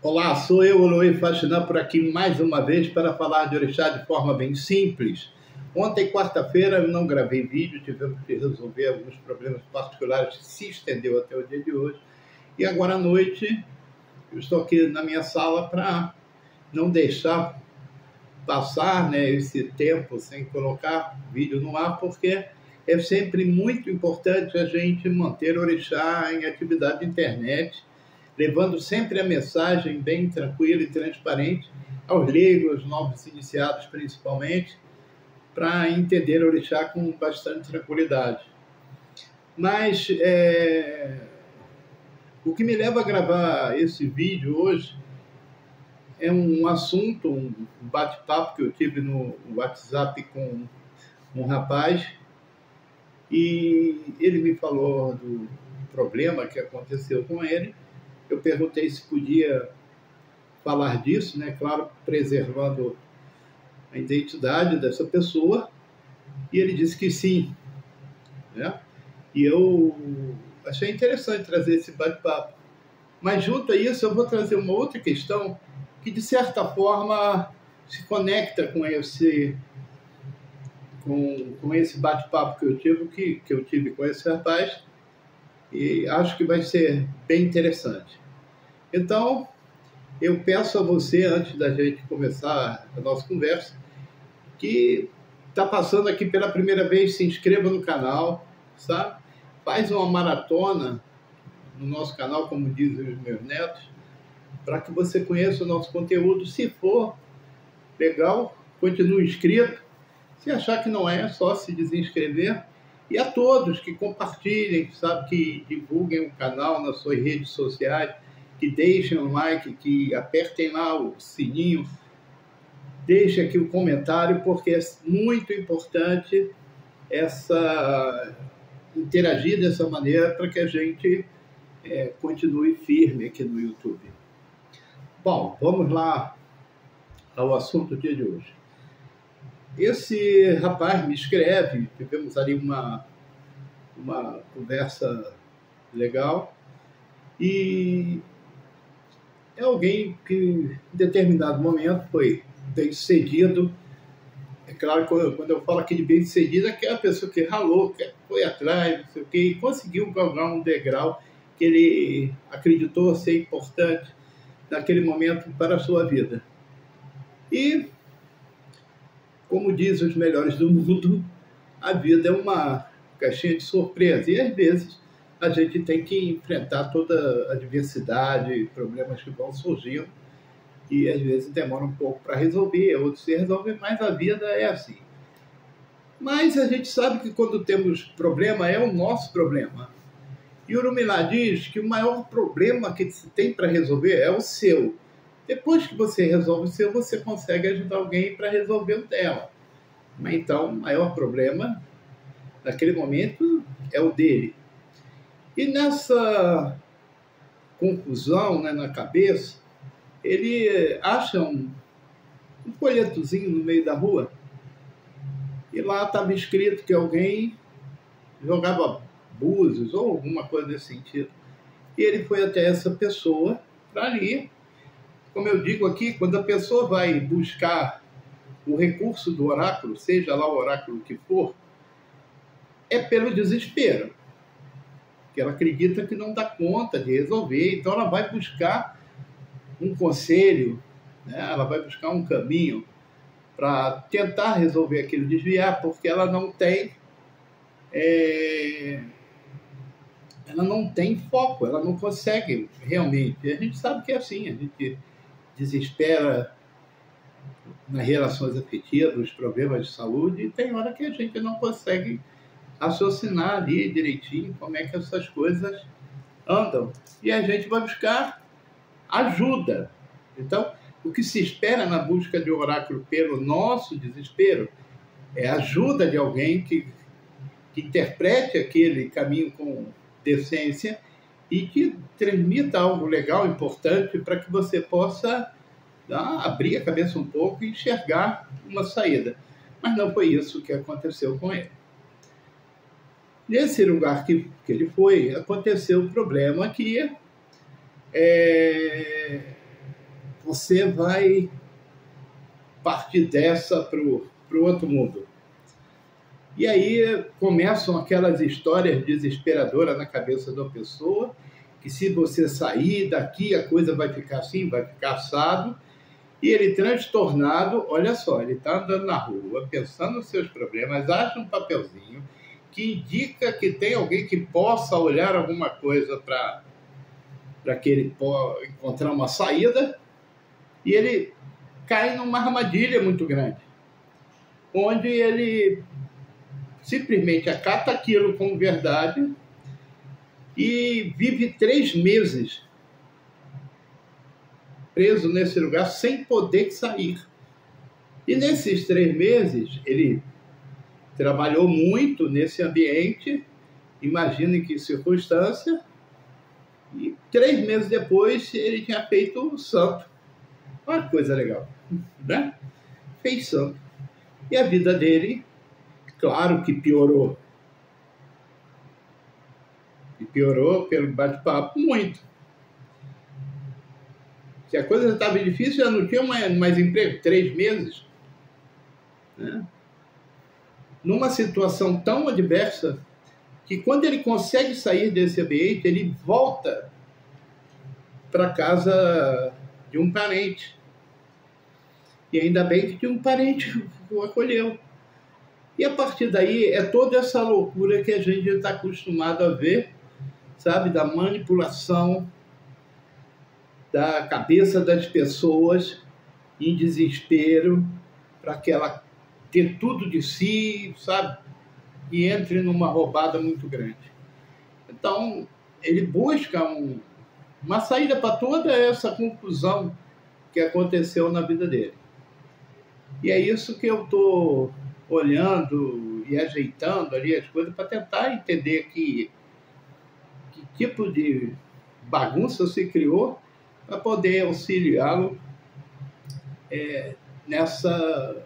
Olá, sou eu, Eloy Faxinã, por aqui mais uma vez para falar de orixá de forma bem simples. Ontem, quarta-feira, eu não gravei vídeo, tivemos que resolver alguns problemas particulares que se estendeu até o dia de hoje. E agora à noite, eu estou aqui na minha sala para não deixar passar, esse tempo sem colocar vídeo no ar, porque é sempre muito importante a gente manter o orixá em atividade de internet, levando sempre a mensagem bem tranquila e transparente aos leigos, novos iniciados principalmente, para entender o orixá com bastante tranquilidade. Mas o que me leva a gravar esse vídeo hoje é um assunto, um bate-papo que eu tive no WhatsApp com um rapaz, e ele me falou do problema que aconteceu com ele. Eu perguntei se podia falar disso, claro, preservando a identidade dessa pessoa, e ele disse que sim, E eu achei interessante trazer esse bate-papo. Mas junto a isso eu vou trazer uma outra questão que, de certa forma, se conecta com esse bate-papo que eu tive com esse rapaz, e acho que vai ser bem interessante. Então, eu peço a você, antes da gente começar a nossa conversa, que está passando aqui pela primeira vez, se inscreva no canal, sabe? Faz uma maratona no nosso canal, como dizem os meus netos, para que você conheça o nosso conteúdo. Se for legal, continue inscrito. Se achar que não é só se desinscrever. E a todos que compartilhem, sabe, que divulguem o canal nas suas redes sociais, que deixem um like, que apertem lá o sininho, deixem aqui o comentário, porque é muito importante interagir dessa maneira para que a gente continue firme aqui no YouTube. Bom, vamos lá ao assunto do dia de hoje. Esse rapaz me escreve, tivemos ali uma conversa legal, e é alguém que, em determinado momento, foi bem-sucedido. É claro que quando eu falo aqui de bem-sucedido, é aquela pessoa que ralou, que foi atrás, não sei o quê, e conseguiu galgar um degrau que ele acreditou ser importante naquele momento para a sua vida. E, como dizem os melhores do mundo, a vida é uma caixinha de surpresa. E, às vezes, a gente tem que enfrentar toda a diversidade, problemas que vão surgindo, e, às vezes, demora um pouco para resolver, outros se resolvem, mas a vida é assim. Mas a gente sabe que, quando temos problema, é o nosso problema. E o Urumilá diz que o maior problema que se tem para resolver é o seu. Depois que você resolve o seu, você consegue ajudar alguém para resolver o dela. Mas então, o maior problema, naquele momento, é o dele. E nessa confusão, na cabeça, ele acha um folhetozinho no meio da rua, e lá estava escrito que alguém jogava búzios ou alguma coisa nesse sentido. E ele foi até essa pessoa para ali. Como eu digo aqui, quando a pessoa vai buscar o recurso do oráculo, seja lá o oráculo que for, é pelo desespero, que ela acredita que não dá conta de resolver, então ela vai buscar um conselho, ela vai buscar um caminho para tentar resolver aquilo, desviar, porque ela não tem foco, ela não consegue realmente. E a gente sabe que é assim, a gente desespera nas relações afetivas, nos problemas de saúde, e tem hora que a gente não consegue raciocinar ali direitinho como é que essas coisas andam. E a gente vai buscar ajuda. Então, o que se espera na busca de oráculo pelo nosso desespero é a ajuda de alguém que interprete aquele caminho com decência e que transmita algo legal, importante, para que você possa abrir a cabeça um pouco e enxergar uma saída. Mas não foi isso que aconteceu com ele. Nesse lugar que ele foi, aconteceu o problema que você vai partir dessa para o outro mundo. E aí começam aquelas histórias desesperadoras na cabeça da pessoa, que se você sair daqui, a coisa vai ficar assim, vai ficar assado. E ele transtornado, olha só, ele está andando na rua, pensando nos seus problemas, acha um papelzinho que indica que tem alguém que possa olhar alguma coisa para que ele possa encontrar uma saída, e ele cai numa armadilha muito grande, onde ele simplesmente acata aquilo como verdade e vive 3 meses preso nesse lugar sem poder sair. E nesses 3 meses, ele trabalhou muito nesse ambiente, imagine que circunstância, e 3 meses depois ele tinha feito o santo. Olha que coisa legal, né? Fez santo. E a vida dele, claro que piorou. E piorou pelo bate-papo muito. Se a coisa estava difícil, já não tinha mais emprego, 3 meses. Né? Numa situação tão adversa, que quando ele consegue sair desse ambiente, ele volta para casa de um parente. E ainda bem que tinha um parente que o acolheu. E a partir daí é toda essa loucura que a gente está acostumado a ver, sabe? Da manipulação da cabeça das pessoas em desespero para que ela ter tudo de si, sabe? E entre numa roubada muito grande. Então, ele busca uma saída para toda essa confusão que aconteceu na vida dele. E é isso que eu estou olhando e ajeitando ali as coisas para tentar entender que tipo de bagunça se criou para poder auxiliá-lo nessa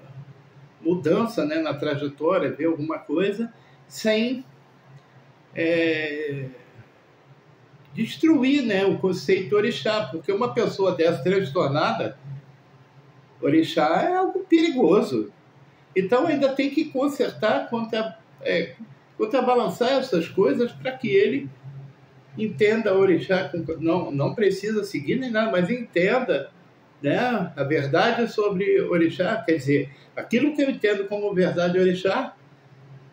mudança, né, na trajetória, ver alguma coisa sem destruir, né, o conceito orixá, porque uma pessoa dessa transtornada, orixá é algo perigoso. Então ainda tem que consertar, contrabalançar essas coisas para que ele entenda orixá, não precisa seguir nem nada, mas entenda, né, a verdade sobre orixá, quer dizer, aquilo que eu entendo como verdade orixá,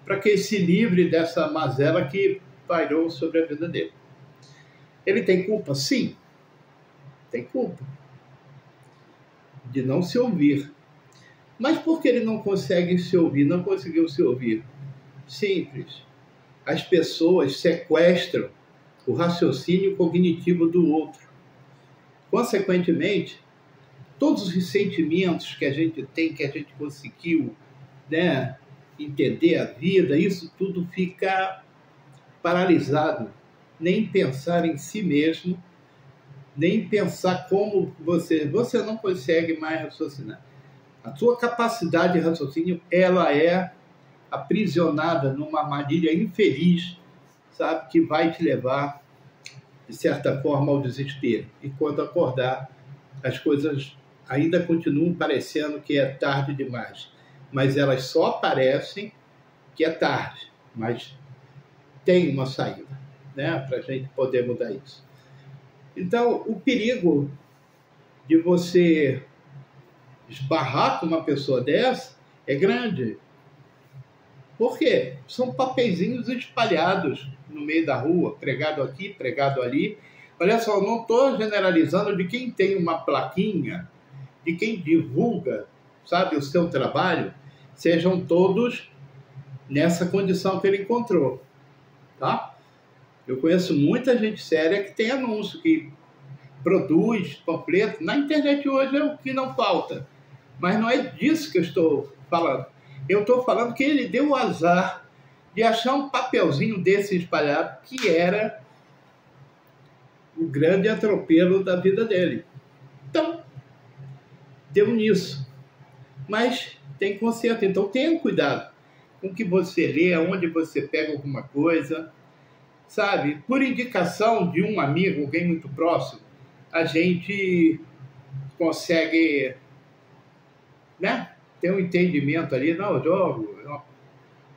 para que ele se livre dessa mazela que pairou sobre a vida dele. Ele tem culpa? Sim, tem culpa de não se ouvir. Mas por que ele não consegue se ouvir, não conseguiu se ouvir? Simples. As pessoas sequestram o raciocínio cognitivo do outro. Consequentemente, todos os sentimentos que a gente tem, que a gente conseguiu, né, entender a vida, isso tudo fica paralisado. Nem pensar em si mesmo, nem pensar como você não consegue mais raciocinar. A sua capacidade de raciocínio, ela é aprisionada numa armadilha infeliz, sabe, que vai te levar, de certa forma, ao desespero. E quando acordar, as coisas ainda continuam parecendo que é tarde demais. Mas elas só parecem que é tarde, mas tem uma saída, né, para a gente poder mudar isso. Então, o perigo de você esbarrar com uma pessoa dessa é grande. Por quê? São papeizinhos espalhados no meio da rua, pregado aqui, pregado ali. Olha só, eu não estou generalizando de quem tem uma plaquinha, de quem divulga, sabe, o seu trabalho, sejam todos nessa condição que ele encontrou, tá? Eu conheço muita gente séria que tem anúncio, que produz panfleto. Na internet hoje é o que não falta. Mas não é disso que eu estou falando. Eu estou falando que ele deu o azar de achar um papelzinho desse espalhado que era o grande atropelo da vida dele. Então, deu nisso. Mas tem conserto. Então, tenha cuidado com o que você lê, onde você pega alguma coisa. Sabe, por indicação de um amigo, alguém muito próximo, a gente consegue, né, ter um entendimento ali, não, eu jogo,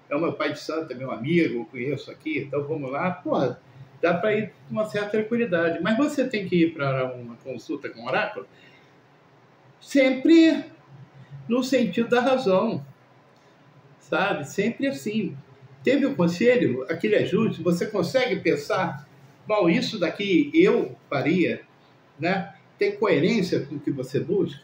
é o meu pai de santo, é meu amigo, eu conheço aqui, então vamos lá, porra, dá para ir com uma certa tranquilidade. Mas você tem que ir para uma consulta com oráculo sempre no sentido da razão, sabe? Sempre assim. Teve um conselho, aquele ajuste, você consegue pensar, bom, isso daqui eu faria, né? Tem coerência com o que você busca?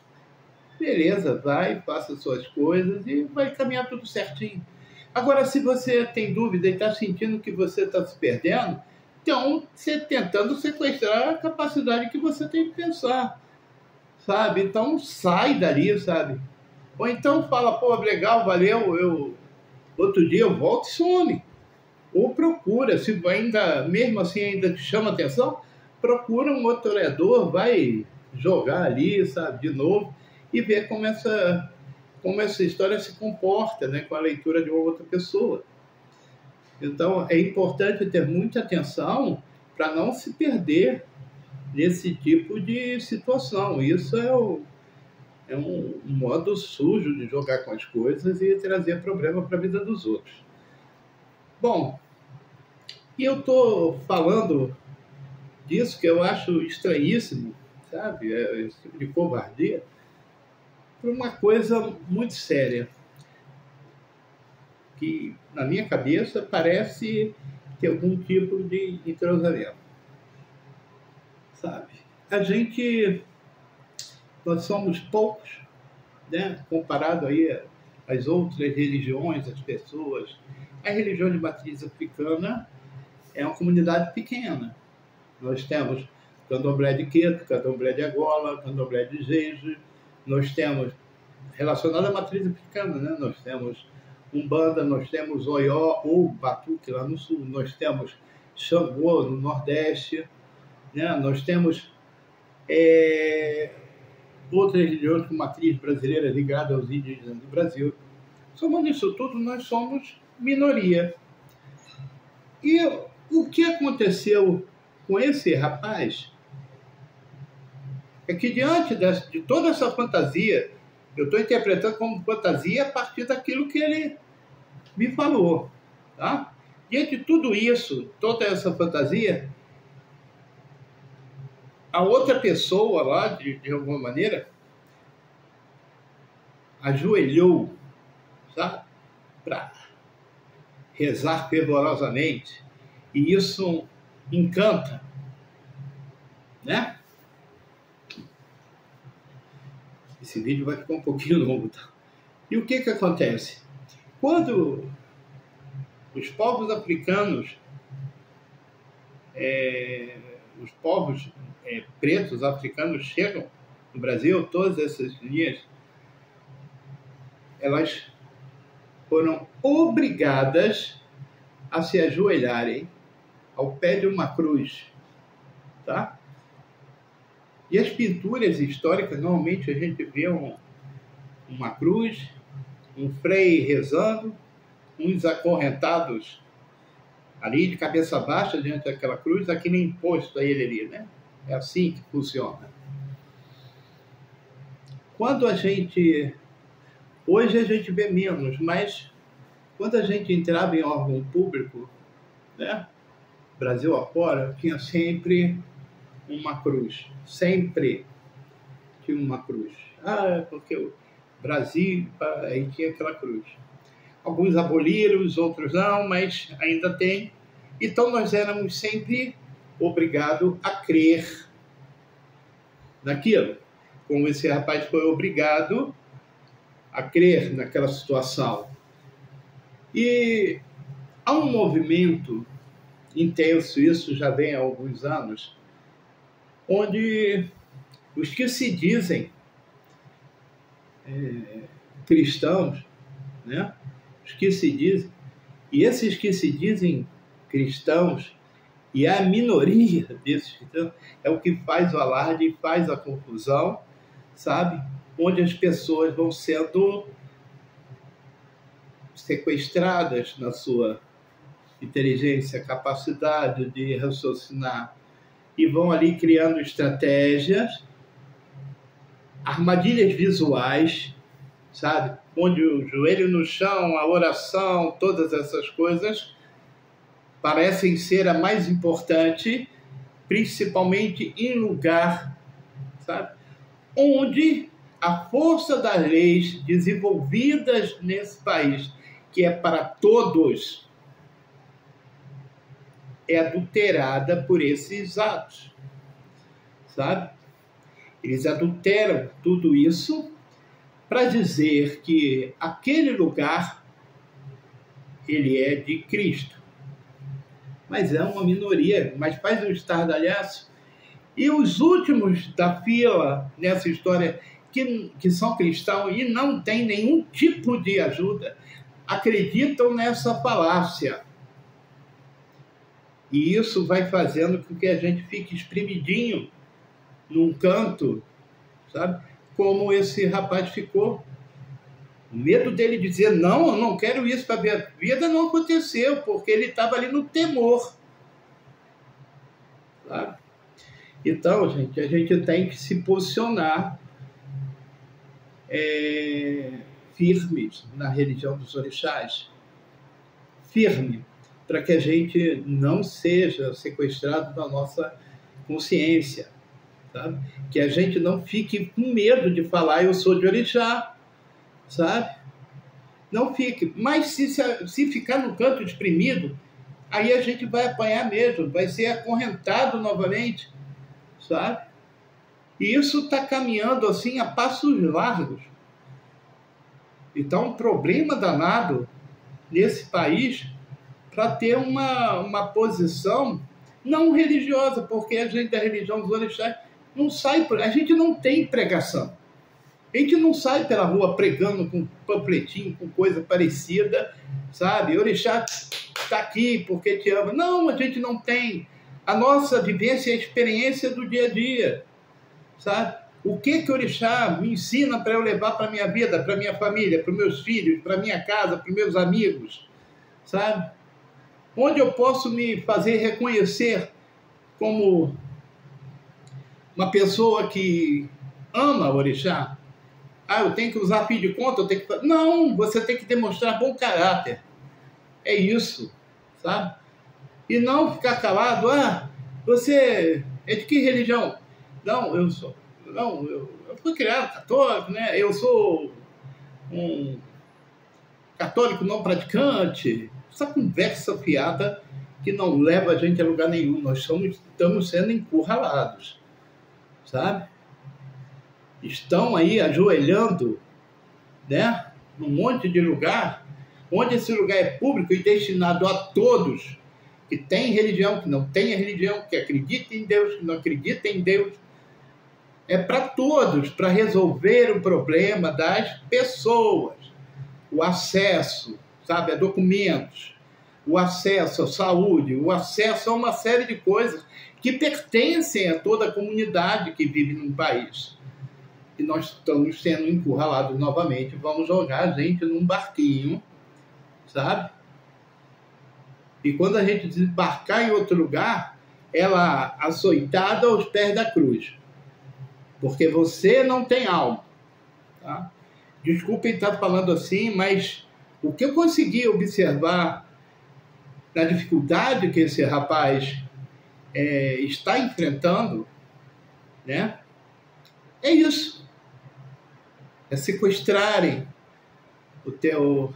Beleza, vai, faça suas coisas e vai caminhar tudo certinho. Agora, se você tem dúvida e está sentindo que você está se perdendo, então você tentando sequestrar a capacidade que você tem de pensar, sabe? Então sai dali, sabe? Ou então fala, pô, legal, valeu, outro dia eu volto e some. Ou procura, se ainda, mesmo assim ainda te chama atenção, procura um outro orador, vai jogar ali, sabe, de novo, e ver como essa história se comporta, né, com a leitura de uma outra pessoa. Então, é importante ter muita atenção para não se perder nesse tipo de situação. Isso é um modo sujo de jogar com as coisas e trazer problema para a vida dos outros. Bom, e eu estou falando disso que eu acho estranhíssimo, sabe? Esse tipo de covardia, por uma coisa muito séria, que na minha cabeça parece ter algum tipo de entrosamento, sabe? Nós somos poucos, né? Comparado aí às outras religiões, às pessoas. A religião de matriz africana é uma comunidade pequena. Nós temos candomblé de Queto, candomblé de Angola, candomblé de Jeje, nós temos, relacionado à matriz africana, né? Nós temos Umbanda, nós temos Oió ou Batuque lá no sul, nós temos Xangô no nordeste, né? Nós temos outras religiões com matriz brasileira ligada aos indígenas do Brasil. Somando isso tudo, nós somos minoria. E o que aconteceu com esse rapaz é que, diante de toda essa fantasia, eu estou interpretando como fantasia a partir daquilo que ele me falou, tá? Diante de tudo isso, toda essa fantasia, a outra pessoa lá, de alguma maneira, ajoelhou, sabe? Para rezar fervorosamente. E isso encanta, né? Esse vídeo vai ficar um pouquinho longo, tá? E o que acontece? Quando os povos africanos, os povos pretos africanos chegam no Brasil, todas essas linhas, elas foram obrigadas a se ajoelharem ao pé de uma cruz, tá? E as pinturas históricas, normalmente a gente vê uma cruz, um frei rezando, uns acorrentados ali de cabeça baixa diante daquela cruz, aquilo é imposto a ele ali, né? É assim que funciona. Hoje a gente vê menos, mas quando a gente entrava em órgão público, né? Brasil afora, tinha sempre uma cruz. Sempre tinha uma cruz. Porque o Brasil, aí tinha aquela cruz. Alguns aboliram, os outros não, mas ainda tem. Então nós éramos sempre obrigados a crer naquilo. Como esse rapaz foi obrigado a crer naquela situação. E há um movimento intenso, isso já vem há alguns anos, onde os que se dizem cristãos, né? Os que se dizem, e esses que se dizem cristãos, e a minoria desses cristãos, é o que faz o alarde e faz a confusão, sabe? Onde as pessoas vão sendo sequestradas na sua inteligência, capacidade de raciocinar, e vão ali criando estratégias armadilhas visuais, sabe? Onde o joelho no chão, a oração, todas essas coisas parecem ser a mais importante, principalmente em lugar, sabe? Onde a força das leis desenvolvidas nesse país, que é para todos, é adulterada por esses atos, sabe? Eles adulteram tudo isso para dizer que aquele lugar, ele é de Cristo. Mas é uma minoria, mas faz um estardalhaço. E os últimos da fila nessa história, que são cristãos e não têm nenhum tipo de ajuda, acreditam nessa falácia. E isso vai fazendo com que a gente fique espremidinho num canto, sabe? Como esse rapaz ficou. O medo dele dizer, não, eu não quero isso para a minha vida, não aconteceu, porque ele estava ali no temor. Sabe? Então, gente, a gente tem que se posicionar firmes na religião dos orixás. Firme, para que a gente não seja sequestrado da nossa consciência. Sabe? Que a gente não fique com medo de falar, eu sou de orixá, sabe? Não fique. Mas se ficar no canto exprimido, aí a gente vai apanhar mesmo, vai ser acorrentado novamente, sabe? E isso está caminhando assim a passos largos. Então, um problema danado nesse país para ter uma posição não religiosa, porque a gente da religião dos orixás não sai, a gente não tem pregação. A gente não sai pela rua pregando com panfletinho, com coisa parecida, sabe? Orixá está aqui porque te ama. Não, a gente não tem. A nossa vivência é a experiência do dia a dia, sabe? O que o orixá me ensina para eu levar para a minha vida, para a minha família, para os meus filhos, para a minha casa, para os meus amigos, sabe? Onde eu posso me fazer reconhecer como uma pessoa que ama o orixá. Ah, eu tenho que usar fio de conta, eu tenho que... Não, você tem que demonstrar bom caráter. É isso, sabe? E não ficar calado. Ah, você é de que religião? Não, eu sou... Não, eu fui criado católico, né? Eu sou um católico não praticante. Essa conversa fiada que não leva a gente a lugar nenhum. Nós estamos sendo encurralados, sabe? Estão aí ajoelhando, né? Num monte de lugar, onde esse lugar é público e destinado a todos, que tem religião, que não tem religião, que acredita em Deus, que não acredita em Deus. É para todos, para resolver o problema das pessoas. O acesso, sabe, a documentos, o acesso à saúde, o acesso a uma série de coisas que pertencem a toda a comunidade que vive num país. E nós estamos sendo encurralados novamente. Vamos jogar a gente num barquinho, sabe? E quando a gente desembarcar em outro lugar, ela açoitada aos pés da cruz. Porque você não tem alma. Tá? Desculpem estar falando assim, mas o que eu consegui observar na dificuldade que esse rapaz está enfrentando, né? É isso. É sequestrarem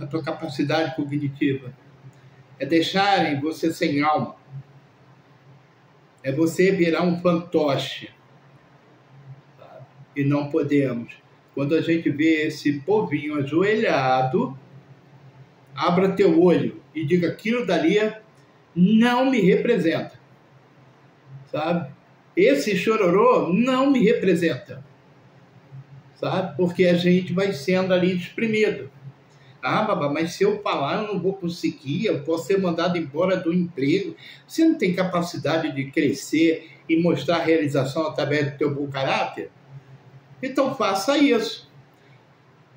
a tua capacidade cognitiva. É deixarem você sem alma. É você virar um fantoche. E não podemos. Quando a gente vê esse povinho ajoelhado, abra teu olho e diga, aquilo dali não me representa. Sabe? Esse chororô não me representa. Sabe? Porque a gente vai sendo ali exprimido. Ah, babá, mas se eu falar eu não vou conseguir, eu posso ser mandado embora do emprego. Você não tem capacidade de crescer e mostrar a realização através do teu bom caráter? Então faça isso,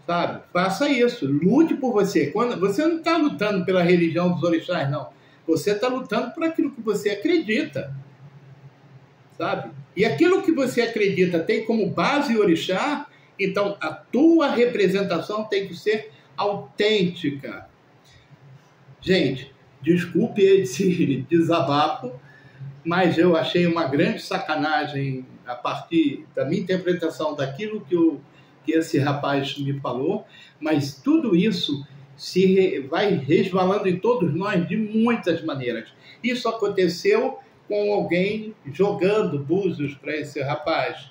sabe? Faça isso, lute por você. Você não está lutando pela religião dos orixás, não. Você está lutando por aquilo que você acredita, sabe? E aquilo que você acredita tem como base o orixá, Então, a tua representação tem que ser autêntica. Gente, desculpe esse desabafo, mas eu achei uma grande sacanagem a partir da minha interpretação daquilo que esse rapaz me falou, mas tudo isso vai resvalando em todos nós de muitas maneiras. Isso aconteceu com alguém jogando búzios para esse rapaz,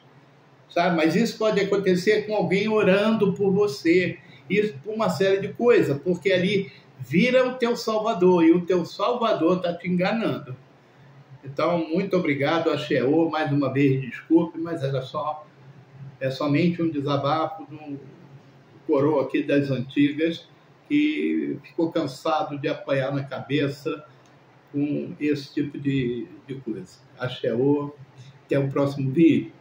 sabe? Mas isso pode acontecer com alguém orando por você, isso por uma série de coisas, porque ali vira o teu salvador e o teu salvador está te enganando. Então, muito obrigado a Sheol, mais uma vez, desculpe, mas é somente um desabafo de um coroa aqui das antigas que ficou cansado de apanhar na cabeça com esse tipo de coisa. A Sheol, até o próximo vídeo.